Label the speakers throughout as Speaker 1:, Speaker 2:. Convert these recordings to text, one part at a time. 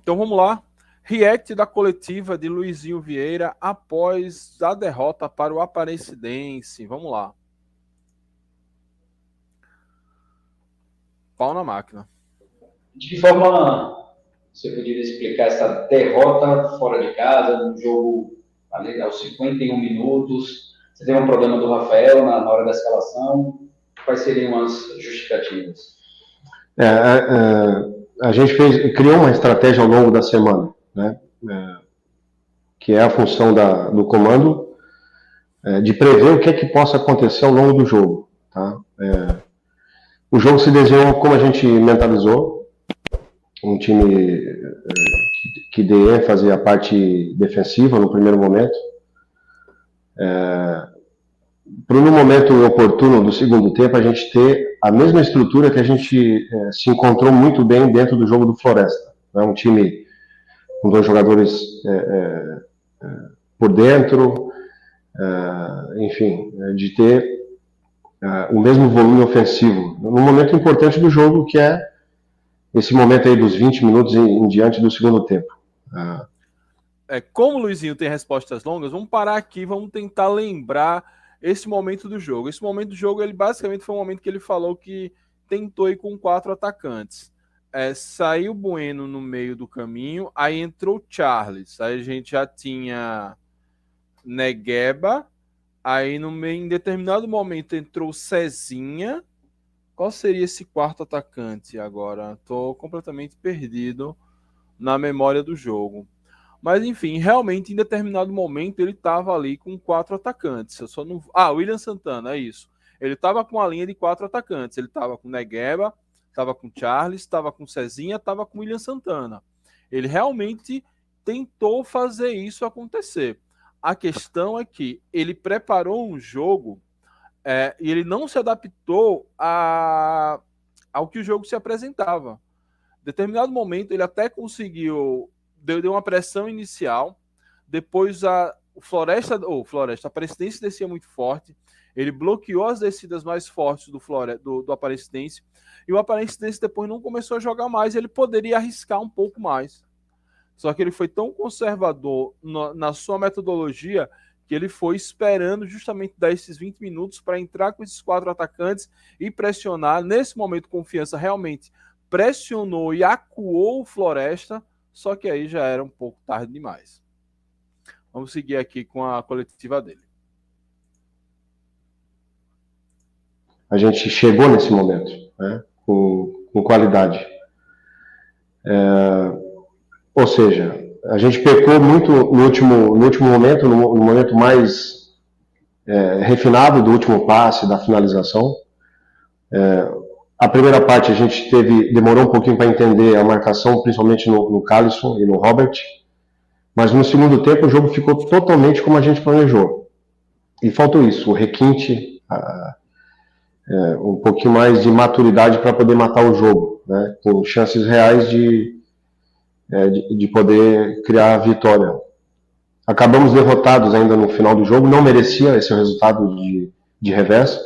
Speaker 1: Então vamos lá. React da coletiva de Luizinho Vieira após a derrota para o Aparecidense. Vamos lá. Pau na máquina.
Speaker 2: De que forma você poderia explicar essa derrota fora de casa, num jogo ali, aos 51 minutos? Você teve um problema do Rafael na hora da escalação? Quais seriam as justificativas?
Speaker 3: A gente criou uma estratégia ao longo da semana, né? Que é a função do comando, de prever o que é que possa acontecer ao longo do jogo. Tá? O jogo se desenhou como a gente mentalizou, um time que dê ênfase à parte defensiva no primeiro momento. Para no momento oportuno do segundo tempo a gente ter a mesma estrutura que a gente se encontrou muito bem dentro do jogo do Floresta. Né? Um time com dois jogadores por dentro, enfim, de ter o mesmo volume ofensivo no momento importante do jogo, que é esse momento aí dos 20 minutos em diante do segundo tempo.
Speaker 1: Como o Luizinho tem respostas longas, vamos parar aqui, vamos tentar lembrar esse momento do jogo. Esse momento do jogo, ele basicamente foi um momento que ele falou que tentou ir com 4 atacantes. Saiu Bueno no meio do caminho, aí entrou Charles, aí a gente já tinha Negueba, aí no meio, em determinado momento entrou Cezinha. Qual seria esse quarto atacante agora? Estou completamente perdido na memória do jogo. Mas enfim, realmente em determinado momento ele estava ali com 4 atacantes. Eu só não. William Santana, é isso. Ele estava com a linha de 4 atacantes. Ele estava com Negueba, estava com Charles, estava com Cezinha, estava com William Santana. Ele realmente tentou fazer isso acontecer. A questão é que ele preparou um jogo e ele não se adaptou ao que o jogo se apresentava. Em determinado momento ele até conseguiu, deu uma pressão inicial, depois a Aparecidense descia muito forte, ele bloqueou as descidas mais fortes do Aparecidense, e o Aparecidense depois não começou a jogar mais, ele poderia arriscar um pouco mais. Só que ele foi tão conservador na sua metodologia que ele foi esperando justamente dar esses 20 minutos para entrar com esses 4 atacantes e pressionar. Nesse momento, Confiança realmente pressionou e acuou o Floresta, só que aí já era um pouco tarde demais. Vamos seguir aqui com a coletiva dele.
Speaker 3: A gente chegou nesse momento, né? com qualidade. Ou seja, a gente pecou muito no último momento, no momento mais refinado do último passe, da finalização. A primeira parte a gente demorou um pouquinho para entender a marcação, principalmente no Callison e no Robert, mas no segundo tempo o jogo ficou totalmente como a gente planejou. E faltou isso, o requinte, um pouquinho mais de maturidade para poder matar o jogo, né? Com chances reais de poder criar a vitória. Acabamos derrotados ainda no final do jogo, não merecia esse resultado de revés,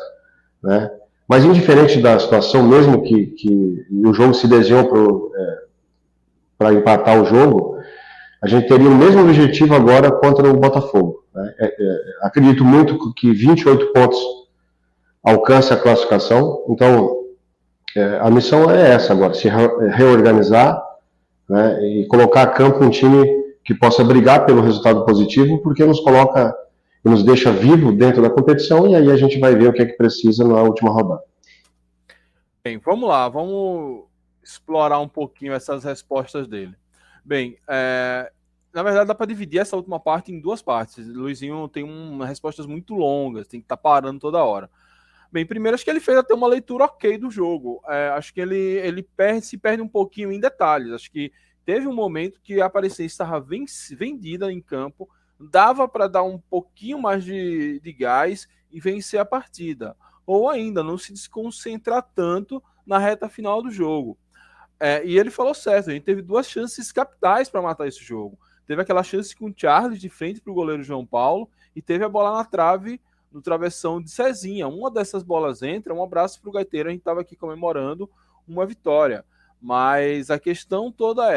Speaker 3: né? Mas indiferente da situação, mesmo que o jogo se desenhou para empatar o jogo, a gente teria o mesmo objetivo agora contra o Botafogo. Né? Acredito muito que 28 pontos alcance a classificação, então a missão é essa agora, se reorganizar, né, e colocar a campo um time que possa brigar pelo resultado positivo, porque nos coloca e nos deixa vivo dentro da competição, e aí a gente vai ver o que é que precisa na última rodada.
Speaker 1: Bem, vamos lá, vamos explorar um pouquinho essas respostas dele. Bem, na verdade dá para dividir essa última parte em 2 partes. Luizinho tem respostas muito longas, tem que estar parando toda hora. Bem, primeiro acho que ele fez até uma leitura ok do jogo. Acho que ele se perde um pouquinho em detalhes. Acho que teve um momento que a Aparecidense estava vendida em campo, dava para dar um pouquinho mais de gás e vencer a partida. Ou ainda, não se desconcentrar tanto na reta final do jogo. E ele falou certo, a gente teve 2 chances capitais para matar esse jogo. Teve aquela chance com o Charles de frente para o goleiro João Paulo e teve a bola na trave no travessão de Cezinha. Uma dessas bolas entra, um abraço para o Gaiteiro, a gente estava aqui comemorando uma vitória. Mas a questão toda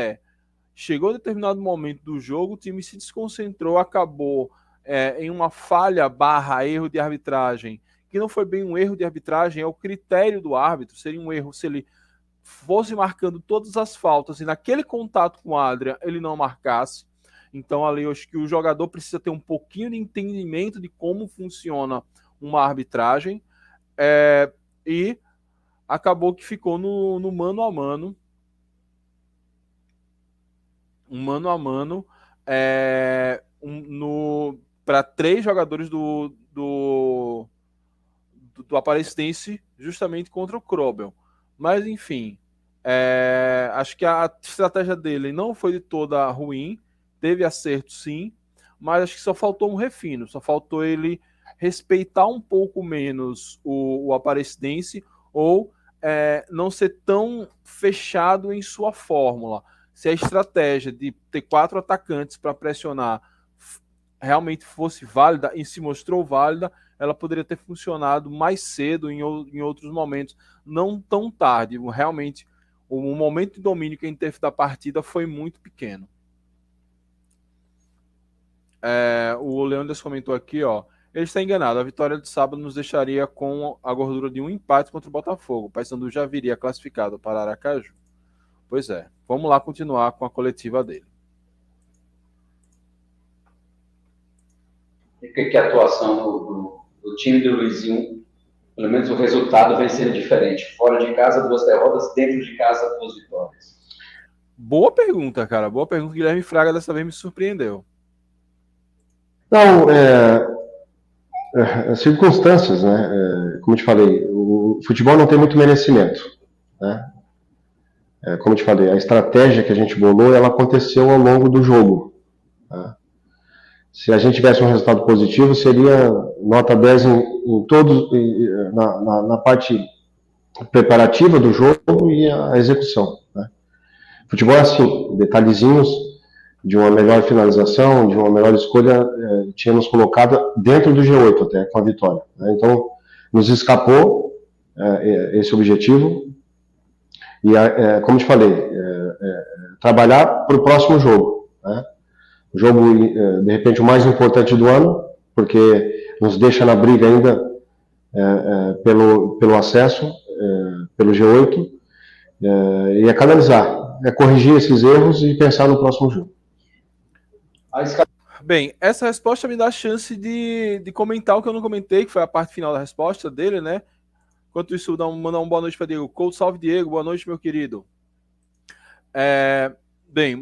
Speaker 1: chegou a determinado momento do jogo, o time se desconcentrou, acabou em uma falha / erro de arbitragem, que não foi bem um erro de arbitragem, é o critério do árbitro, seria um erro se ele fosse marcando todas as faltas e naquele contato com o Adrian ele não marcasse. Então ali eu acho que o jogador precisa ter um pouquinho de entendimento de como funciona uma arbitragem, e acabou que ficou no mano a mano, um mano a mano, para 3 jogadores do Aparecidense, justamente contra o Krobel. Mas enfim, acho que a estratégia dele não foi de toda ruim, teve acerto sim, mas acho que só faltou um refino, só faltou ele respeitar um pouco menos o Aparecidense, ou não ser tão fechado em sua fórmula. Se a estratégia de ter 4 atacantes para pressionar realmente fosse válida e se mostrou válida, ela poderia ter funcionado mais cedo em outros momentos, não tão tarde. Realmente, o momento de domínio que a gente teve da partida foi muito pequeno. O Leandro comentou aqui, ó, ele está enganado, a vitória de sábado nos deixaria com a gordura de um empate contra o Botafogo. O Paysandu já viria classificado para Aracaju. Pois é, vamos lá continuar com a coletiva dele.
Speaker 2: E que a atuação do time do Luizinho, pelo menos o resultado vem sendo diferente. Fora de casa, 2 derrotas, dentro de casa, 2 vitórias.
Speaker 1: Boa pergunta, cara. Boa pergunta. Guilherme Fraga dessa vez me surpreendeu.
Speaker 3: Não, circunstâncias, né? Como eu te falei, o futebol não tem muito merecimento, né? Como eu te falei, a estratégia que a gente bolou, ela aconteceu ao longo do jogo, tá? Se a gente tivesse um resultado positivo, seria nota 10 em todos, na parte preparativa do jogo e a execução, né? Futebol é assim, detalhezinhos de uma melhor finalização, de uma melhor escolha, tinha nos colocado dentro do G8 até, com a vitória, né? Então, nos escapou esse objetivo e, como te falei, trabalhar para o próximo jogo, né? O jogo, de repente, o mais importante do ano, porque nos deixa na briga ainda pelo acesso, pelo G8, e canalizar, corrigir esses erros e pensar no próximo jogo.
Speaker 1: Bem, essa resposta me dá a chance de comentar o que eu não comentei, que foi a parte final da resposta dele, né? Enquanto isso, mandar uma boa noite para Diego Couto. Salve, Diego. Boa noite, meu querido. Bem,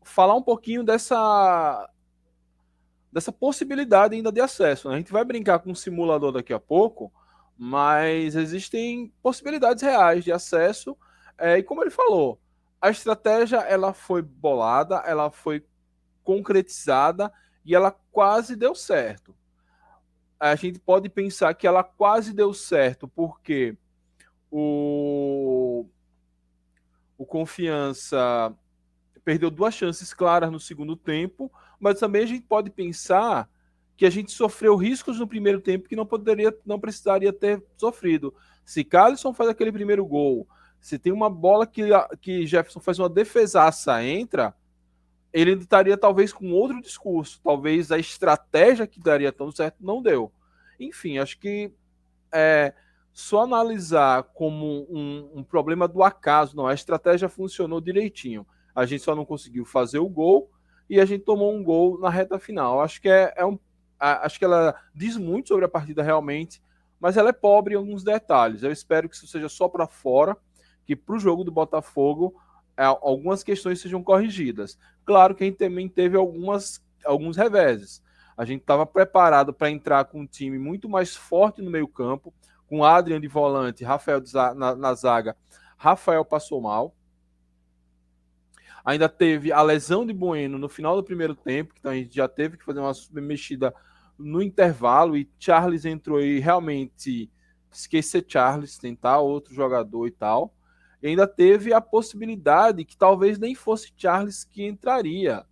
Speaker 1: falar um pouquinho dessa possibilidade ainda de acesso, né? A gente vai brincar com um simulador daqui a pouco, mas existem possibilidades reais de acesso, e como ele falou, a estratégia ela foi bolada, ela foi concretizada e ela quase deu certo. A gente pode pensar que ela quase deu certo porque o Confiança perdeu 2 chances claras no segundo tempo, mas também a gente pode pensar que a gente sofreu riscos no primeiro tempo que não precisaria ter sofrido. Se Calisson faz aquele primeiro gol, se tem uma bola que Jefferson faz uma defesaça, entra, ele estaria talvez com outro discurso, talvez a estratégia que daria tão certo não deu. Enfim, acho que só analisar como um problema do acaso, não, a estratégia funcionou direitinho. A gente só não conseguiu fazer o gol e a gente tomou um gol na reta final. Acho que acho que ela diz muito sobre a partida realmente, mas ela é pobre em alguns detalhes. Eu espero que isso seja só para fora, que para o jogo do Botafogo algumas questões sejam corrigidas. Claro que a gente também teve alguns reveses. A gente estava preparado para entrar com um time muito mais forte no meio campo, com Adrian de volante, Rafael na zaga. Rafael passou mal. Ainda teve a lesão de Bueno no final do primeiro tempo, então a gente já teve que fazer uma mexida no intervalo e Charles entrou e realmente esquecer Charles, tentar outro jogador e tal. E ainda teve a possibilidade que talvez nem fosse Charles que entraria,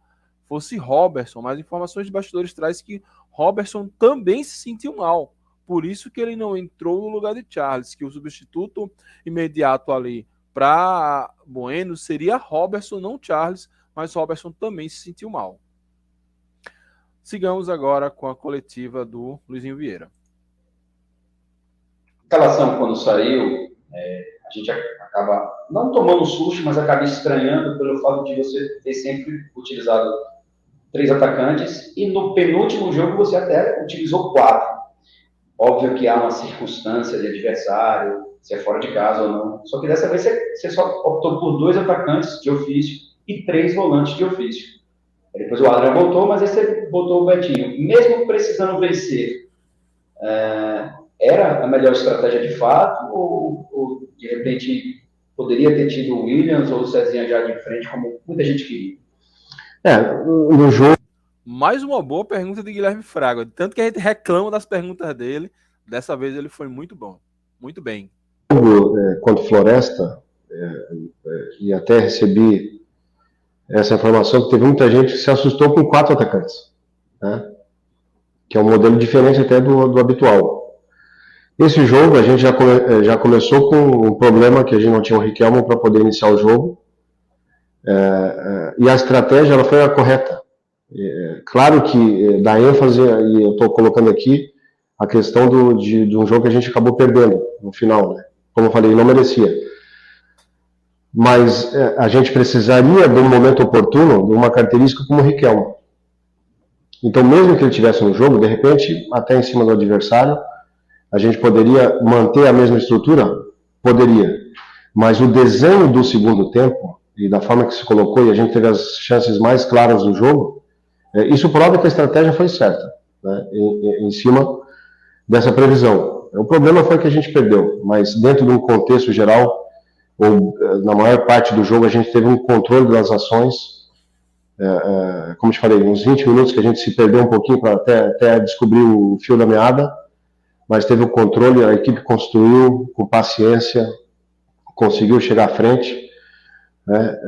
Speaker 1: fosse Robertson, mas informações de bastidores traz que Robertson também se sentiu mal. Por isso que ele não entrou no lugar de Charles, que o substituto imediato ali para Bueno seria Robertson, não Charles, mas Robertson também se sentiu mal. Sigamos agora com a coletiva do Luizinho Vieira.
Speaker 2: A escalação, quando saiu, a gente acaba não tomando susto, mas acaba estranhando pelo fato de você ter sempre utilizado 3 atacantes e no penúltimo jogo você até utilizou 4. Óbvio que há uma circunstância de adversário, se é fora de casa ou não. Só que dessa vez você só optou por 2 atacantes de ofício e 3 volantes de ofício. Depois o Adriano voltou, mas aí você botou o Betinho. Mesmo precisando vencer, era a melhor estratégia de fato? Ou de repente poderia ter tido o Williams ou o Cezinha já de frente, como muita gente queria?
Speaker 3: No jogo.
Speaker 1: Mais uma boa pergunta de Guilherme Fraga. Tanto que a gente reclama das perguntas dele. Dessa vez ele foi muito bom. Muito bem.
Speaker 3: Contra Floresta, e até recebi essa informação que teve muita gente que se assustou com 4 atacantes, né? Que é um modelo diferente até do habitual. Esse jogo a gente já começou com um problema que a gente não tinha o Riquelme para poder iniciar o jogo, e a estratégia ela foi a correta. Claro que dá ênfase, e eu estou colocando aqui, a questão de um jogo que a gente acabou perdendo no final, né? Como eu falei, não merecia. Mas a gente precisaria, de um momento oportuno, de uma característica como o Riquelme. Então, mesmo que ele estivesse no jogo, de repente, até em cima do adversário, a gente poderia manter a mesma estrutura? Poderia. Mas o desenho do segundo tempo, e da forma que se colocou, e a gente teve as chances mais claras do jogo, isso prova que a estratégia foi certa, né? Em cima dessa previsão. O problema foi que a gente perdeu, mas dentro de um contexto geral, ou na maior parte do jogo, a gente teve um controle das ações. Como te falei, uns 20 minutos que a gente se perdeu um pouquinho para até descobrir o fio da meada, mas teve o controle, a equipe construiu com paciência, conseguiu chegar à frente, né?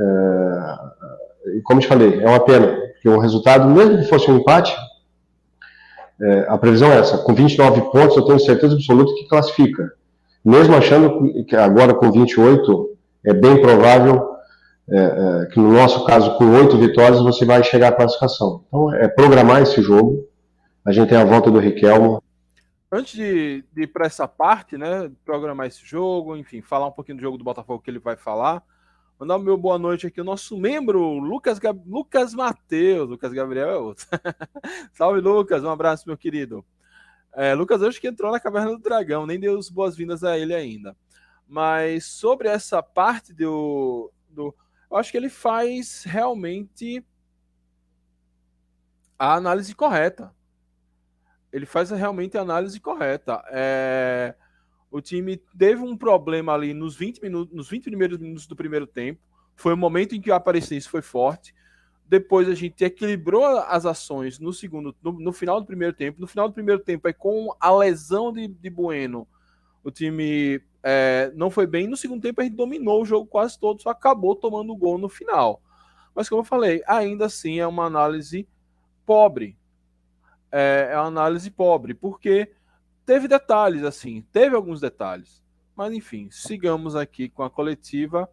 Speaker 3: E como te falei, é uma pena, porque o resultado, mesmo que fosse um empate, a previsão é essa: com 29 pontos eu tenho certeza absoluta que classifica. Mesmo achando que agora com 28 é bem provável que no nosso caso com 8 vitórias você vai chegar à classificação. Então é programar esse jogo. A gente tem a volta do Riquelme.
Speaker 1: Antes de ir para essa parte, né, programar esse jogo, enfim, falar um pouquinho do jogo do Botafogo que ele vai falar, mandar o meu boa noite aqui, o nosso membro, Lucas Mateus. Lucas Gabriel é outro. Salve, Lucas, um abraço, meu querido. Lucas hoje que entrou na Caverna do Dragão, nem deu as boas-vindas a ele ainda. Mas sobre essa parte eu acho que ele faz realmente a análise correta. Ele faz realmente a análise correta. O time teve um problema ali nos 20 primeiros minutos do primeiro tempo. Foi o momento em que o Aparecidense foi forte. Depois a gente equilibrou as ações no final do primeiro tempo. No final do primeiro tempo, com a lesão de Bueno, o time não foi bem. No segundo tempo, a gente dominou o jogo quase todo, só acabou tomando o gol no final. Mas, como eu falei, ainda assim é uma análise pobre. É uma análise pobre, porque teve detalhes, assim, teve alguns detalhes. Mas, enfim, sigamos aqui com a coletiva.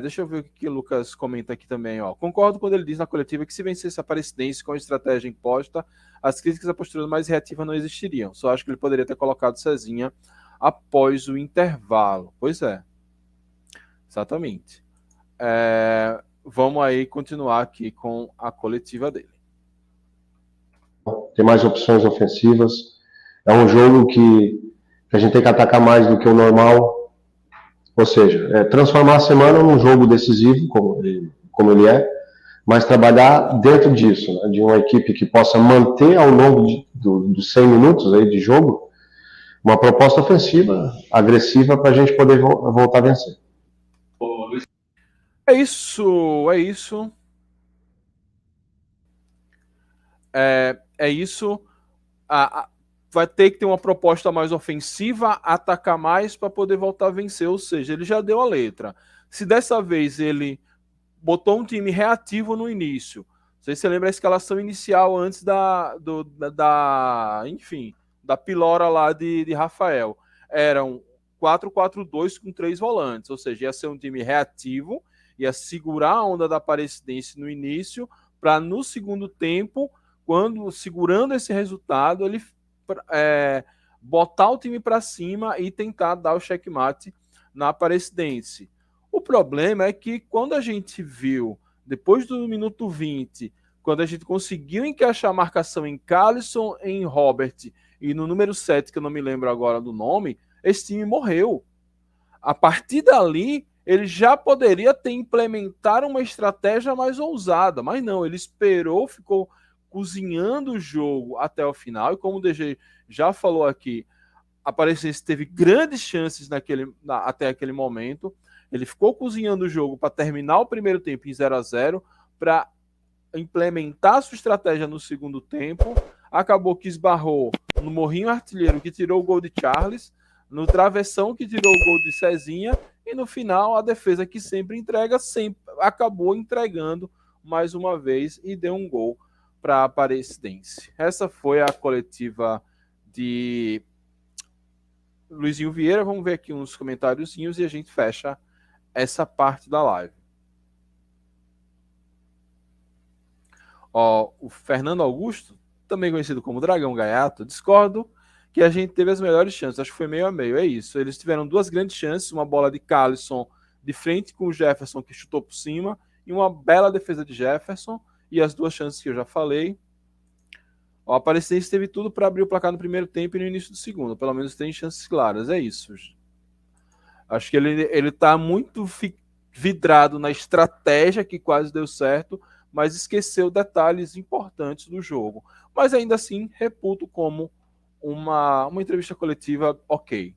Speaker 1: Deixa eu ver o que o Lucas comenta aqui também. Ó. Concordo quando ele diz na coletiva que se vencesse a Aparecidense com a estratégia imposta, as críticas à postura mais reativa não existiriam. Só acho que ele poderia ter colocado Cezinha após o intervalo. Pois é. Exatamente. Vamos aí continuar aqui com a coletiva dele.
Speaker 3: Tem mais opções ofensivas. É um jogo que a gente tem que atacar mais do que o normal. Ou seja, transformar a semana num jogo decisivo, como ele é, mas trabalhar dentro disso, né, de uma equipe que possa manter ao longo dos 100 minutos aí de jogo uma proposta ofensiva, agressiva, para a gente poder voltar a vencer.
Speaker 1: É isso, é isso. É isso. Vai ter que ter uma proposta mais ofensiva, atacar mais para poder voltar a vencer. Ou seja, ele já deu a letra. Se dessa vez ele botou um time reativo no início, não sei se você lembra a escalação inicial antes enfim, da pilora lá de Rafael. Eram 4-4-2 com 3 volantes, ou seja, ia ser um time reativo, ia segurar a onda da Aparecidense no início, para no segundo tempo, quando segurando esse resultado, ele botar o time para cima e tentar dar o checkmate na Aparecidense. O problema é que quando a gente viu, depois do minuto 20, quando a gente conseguiu encaixar a marcação em Calisson, em Robert e no número 7, que eu não me lembro agora do nome, esse time morreu. A partir dali, ele já poderia ter implementado uma estratégia mais ousada, mas não, ele esperou, ficou cozinhando o jogo até o final, e como o DG já falou aqui, a Aparecidense teve grandes chances até aquele momento, ele ficou cozinhando o jogo para terminar o primeiro tempo em 0-0, para implementar sua estratégia no segundo tempo, acabou que esbarrou no morrinho artilheiro que tirou o gol de Charles, no travessão que tirou o gol de Cezinha, e no final a defesa que sempre entrega, sempre acabou entregando mais uma vez e deu um gol para a Aparecidense. Essa foi a coletiva de Luizinho Vieira. Vamos ver aqui uns comentáriozinhos e a gente fecha essa parte da live. Ó, o Fernando Augusto, também conhecido como Dragão Gaiato, discordo que a gente teve as melhores chances, acho que foi meio a meio, é isso. Eles tiveram duas grandes chances, uma bola de Calisson de frente com o Jefferson, que chutou por cima, e uma bela defesa de Jefferson, e as duas chances que eu já falei. O Aparecidense teve tudo para abrir o placar no primeiro tempo e no início do segundo, pelo menos tem chances claras, é isso. Acho que ele tá muito vidrado na estratégia que quase deu certo, mas esqueceu detalhes importantes do jogo. Mas ainda assim, reputo como uma entrevista coletiva ok.